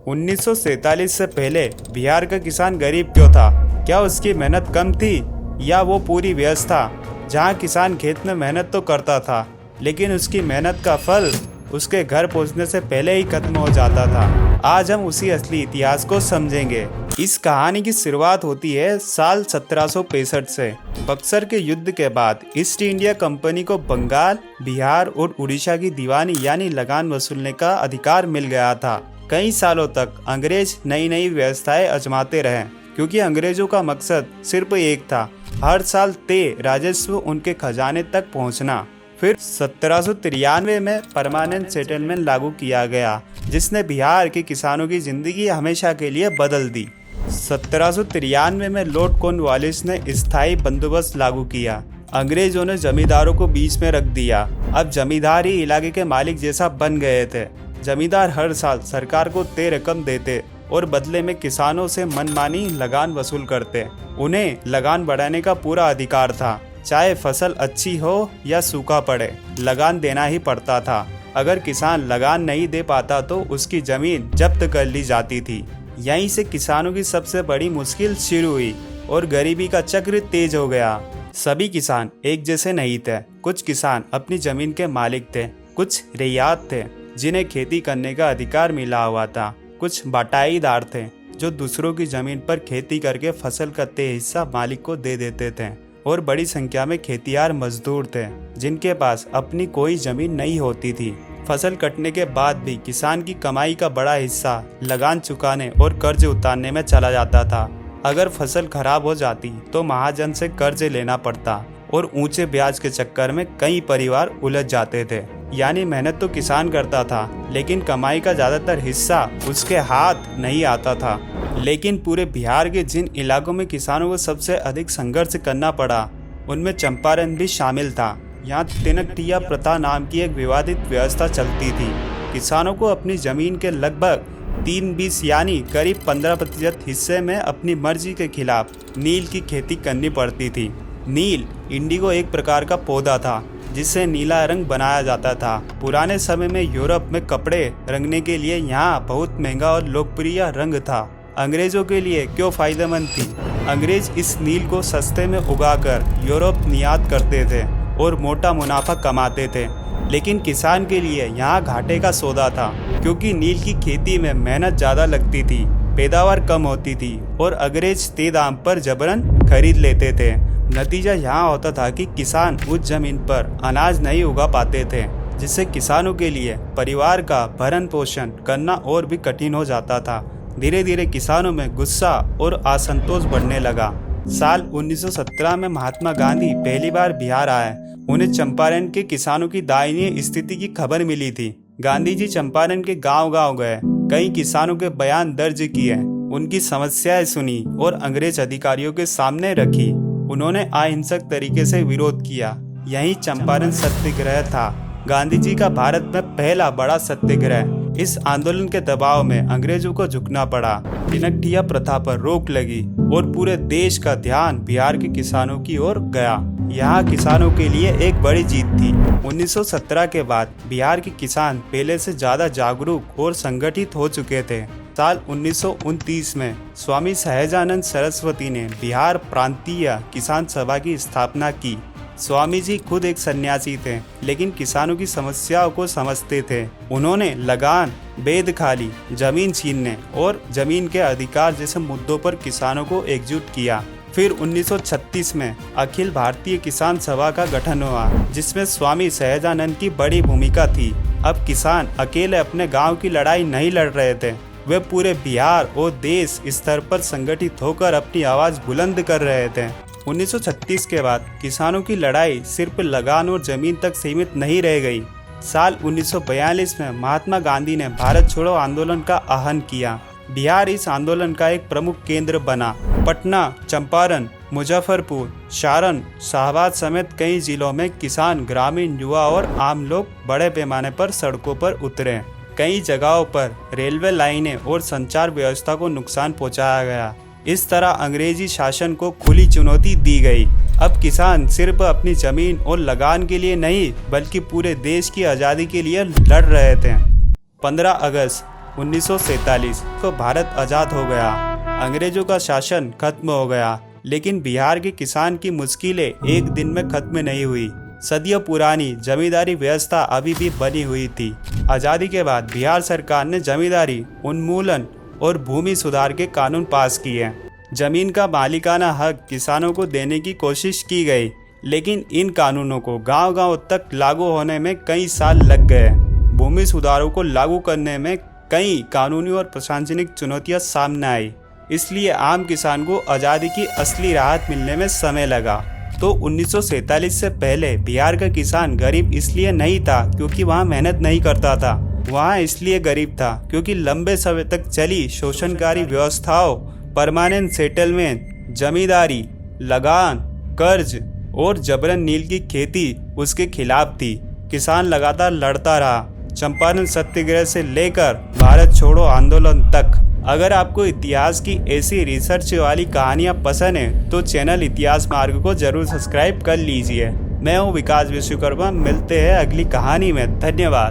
1947 से पहले बिहार का किसान गरीब क्यों था? क्या उसकी मेहनत कम थी या वो पूरी व्यस्त था? जहाँ किसान खेत में मेहनत तो करता था, लेकिन उसकी मेहनत का फल उसके घर पहुँचने से पहले ही खत्म हो जाता था। आज हम उसी असली इतिहास को समझेंगे। इस कहानी की शुरुआत होती है साल 1765 से। बक्सर के युद्ध के बाद ईस्ट इंडिया कंपनी को बंगाल, बिहार और उड़ीसा की दीवानी यानी लगान वसूलने का अधिकार मिल गया था। कई सालों तक अंग्रेज नई नई व्यवस्थाएं आजमाते रहे, क्योंकि अंग्रेजों का मकसद सिर्फ एक था, हर साल तय राजस्व उनके खजाने तक पहुंचना। फिर 1793 में परमानेंट सेटलमेंट लागू किया गया, जिसने बिहार के किसानों की जिंदगी हमेशा के लिए बदल दी। 1793 में लॉर्ड कॉर्नवालिस ने स्थायी बंदोबस्त लागू किया। अंग्रेजों ने जमींदारों को बीच में रख दिया। अब जमींदार ही इलाके के मालिक जैसा बन गए थे। जमींदार हर साल सरकार को तय रकम देते और बदले में किसानों से मनमानी लगान वसूल करते। उन्हें लगान बढ़ाने का पूरा अधिकार था, चाहे फसल अच्छी हो या सूखा पड़े, लगान देना ही पड़ता था। अगर किसान लगान नहीं दे पाता तो उसकी जमीन जब्त कर ली जाती थी। यहीं से किसानों की सबसे बड़ी मुश्किल शुरू हुई और गरीबी का चक्र तेज हो गया। सभी किसान एक जैसे नहीं थे। कुछ किसान अपनी जमीन के मालिक थे, कुछ रियायत थे जिन्हें खेती करने का अधिकार मिला हुआ था, कुछ बटाईदार थे जो दूसरों की जमीन पर खेती करके फसल का तय हिस्सा मालिक को दे देते थे, और बड़ी संख्या में खेतियार मजदूर थे जिनके पास अपनी कोई जमीन नहीं होती थी। फसल कटने के बाद भी किसान की कमाई का बड़ा हिस्सा लगान चुकाने और कर्ज उतारने में चला जाता था। अगर फसल खराब हो जाती तो महाजन से कर्ज लेना पड़ता और ऊंचे ब्याज के चक्कर में कई परिवार उलझ जाते थे। यानी मेहनत तो किसान करता था, लेकिन कमाई का ज्यादातर हिस्सा उसके हाथ नहीं आता था। लेकिन पूरे बिहार के जिन इलाकों में किसानों को सबसे अधिक संघर्ष करना पड़ा, उनमें चंपारण भी शामिल था। यहाँ तिनकटिया प्रथा नाम की एक विवादित व्यवस्था चलती थी। किसानों को अपनी जमीन के लगभग 3/20 यानी करीब 15% हिस्से में अपनी मर्जी के खिलाफ नील की खेती करनी पड़ती थी। नील इंडिगो एक प्रकार का पौधा था जिससे नीला रंग बनाया जाता था। पुराने समय में यूरोप में कपड़े रंगने के लिए यहाँ बहुत महंगा और लोकप्रिय रंग था। अंग्रेजों के लिए क्यों फायदेमंद थी? अंग्रेज इस नील को सस्ते में उगाकर यूरोप निर्यात करते थे और मोटा मुनाफा कमाते थे। लेकिन किसान के लिए यहाँ घाटे का सौदा था, क्योंकि नील की खेती में मेहनत ज़्यादा लगती थी, पैदावार कम होती थी और अंग्रेज तय दाम पर जबरन खरीद लेते थे। नतीजा यहाँ होता था कि किसान उस जमीन पर अनाज नहीं उगा पाते थे, जिससे किसानों के लिए परिवार का भरण पोषण करना और भी कठिन हो जाता था। धीरे धीरे किसानों में गुस्सा और असंतोष बढ़ने लगा। साल 1917 में महात्मा गांधी पहली बार बिहार आए। उन्हें चंपारण के किसानों की दयनीय स्थिति की खबर मिली थी। गांधी जी चंपारण के गांव-गांव गए, कई किसानों के बयान दर्ज किए, उनकी समस्याएं सुनी और अंग्रेज अधिकारियों के सामने रखी। उन्होंने अहिंसक तरीके से विरोध किया। यही चंपारण सत्याग्रह था, गांधी जी का भारत में पहला बड़ा सत्याग्रह। इस आंदोलन के दबाव में अंग्रेजों को झुकना पड़ा। तिनकटिया प्रथा पर रोक लगी और पूरे देश का ध्यान बिहार के किसानों की ओर गया। यहाँ किसानों के लिए एक बड़ी जीत थी। 1917 के बाद बिहार के किसान पहले से ज्यादा जागरूक और संगठित हो चुके थे। साल 1929 में स्वामी सहजानंद सरस्वती ने बिहार प्रांतीय किसान सभा की स्थापना की। स्वामी जी खुद एक सन्यासी थे, लेकिन किसानों की समस्याओं को समझते थे। उन्होंने लगान, बेद खाली, जमीन छीनने और जमीन के अधिकार जैसे मुद्दों पर किसानों को एकजुट किया। फिर 1936 में अखिल भारतीय किसान सभा का गठन हुआ, जिसमें स्वामी सहजानंद की बड़ी भूमिका थी। अब किसान अकेले अपने गांव की लड़ाई नहीं लड़ रहे थे, वे पूरे बिहार और देश स्तर पर संगठित होकर अपनी आवाज बुलंद कर रहे थे। 1936 के बाद किसानों की लड़ाई सिर्फ लगान और जमीन तक सीमित नहीं रह गई। साल 1942 में महात्मा गांधी ने भारत छोड़ो आंदोलन का आह्वान किया। बिहार इस आंदोलन का एक प्रमुख केंद्र बना। पटना, चंपारण, मुजफ्फरपुर, सारण, शाहबाद समेत कई जिलों में किसान, ग्रामीण, युवा और आम लोग बड़े पैमाने पर सड़कों पर उतरे। कई जगहों पर रेलवे लाइनें और संचार व्यवस्था को नुकसान पहुंचाया गया। इस तरह अंग्रेजी शासन को खुली चुनौती दी गई। अब किसान सिर्फ अपनी जमीन और लगान के लिए नहीं, बल्कि पूरे देश की आज़ादी के लिए लड़ रहे थे। 15 अगस्त 1947 को भारत आज़ाद हो गया। अंग्रेजों का शासन खत्म हो गया, लेकिन बिहार के किसान की मुश्किलें एक दिन में खत्म नहीं हुई। सदियों पुरानी जमींदारी व्यवस्था अभी भी बनी हुई थी। आज़ादी के बाद बिहार सरकार ने जमींदारी उन्मूलन और भूमि सुधार के कानून पास किए। जमीन का मालिकाना हक किसानों को देने की कोशिश की गई, लेकिन इन कानूनों को गांव-गांव तक लागू होने में कई साल लग गए। भूमि सुधारों को लागू करने में कई कानूनी और प्रशासनिक चुनौतियां सामने आई, इसलिए आम किसान को आज़ादी की असली राहत मिलने में समय लगा। तो 1947 से पहले बिहार का किसान गरीब इसलिए नहीं था क्योंकि वहाँ मेहनत नहीं करता था, वहाँ इसलिए गरीब था क्योंकि लंबे समय तक चली शोषणकारी व्यवस्थाओं, परमानेंट सेटलमेंट, जमींदारी, लगान, कर्ज और जबरन नील की खेती उसके खिलाफ थी। किसान लगातार लड़ता रहा, चंपारण सत्याग्रह से लेकर भारत छोड़ो आंदोलन तक। अगर आपको इतिहास की ऐसी रिसर्च वाली कहानियाँ पसंद है तो चैनल इतिहास मार्ग को जरूर सब्सक्राइब कर लीजिए। मैं हूँ विकास विश्वकर्मा, मिलते हैं अगली कहानी में। धन्यवाद।